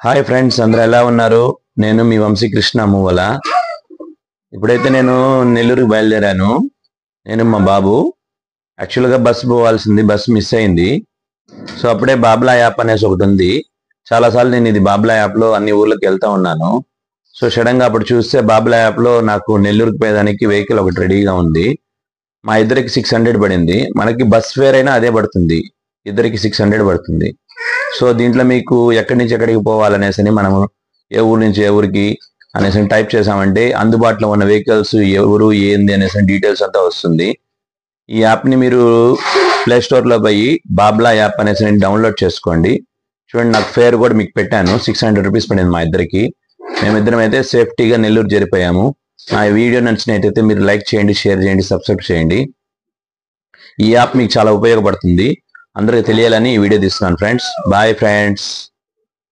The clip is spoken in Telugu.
హాయ్ ఫ్రెండ్స్, అందరూ ఎలా ఉన్నారు? నేను మీ వంశీకృష్ణ మూవల. ఇప్పుడైతే నేను నెల్లూరుకి బయలుదేరాను. నేను మా బాబు యాక్చువల్గా బస్సు పోవాల్సింది, బస్సు మిస్ అయింది. సో అప్పుడే బాబ్లా యాప్ అనేసి ఒకటి ఉంది. చాలాసార్లు నేను ఇది బాబ్లా యాప్లో అన్ని ఊర్లకు వెళ్తా ఉన్నాను. సో సడన్గా అప్పుడు చూస్తే బాబ్లా యాప్లో నాకు నెల్లూరుకి పోయేదానికి వెహికల్ ఒకటి రెడీగా ఉంది. మా ఇద్దరికి 600 పడింది. మనకి బస్ ఫేర్ అయినా అదే పడుతుంది, ఇద్దరికి 600 పడుతుంది. సో దీంట్లో మీకు ఎక్కడి నుంచి ఎక్కడికి పోవాలనేసి మనము ఏ ఊరు నుంచి ఏ ఊరికి అనేసి టైప్ చేసామంటే అందుబాటులో ఉన్న వెహికల్స్ ఎవరు ఏంది అనేసి డీటెయిల్స్ అంతా వస్తుంది. ఈ యాప్ని మీరు ప్లే స్టోర్లో పోయి బాబ్లా యాప్ అనేసి డౌన్లోడ్ చేసుకోండి. చూడండి, నాకు ఫేర్ కూడా మీకు పెట్టాను. 600 రూపీస్ పడింది మా ఇద్దరికి. మేమిద్దరం అయితే సేఫ్టీగా నెల్లూరు జరిపోయాము. నా వీడియో నచ్చినట్టయితే మీరు లైక్ చేయండి, షేర్ చేయండి, సబ్స్క్రైబ్ చేయండి. ఈ యాప్ మీకు చాలా ఉపయోగపడుతుంది. అందరికీ తెలియాలని ఈ వీడియో తీస్తున్నాను ఫ్రెండ్స్. Bye friends.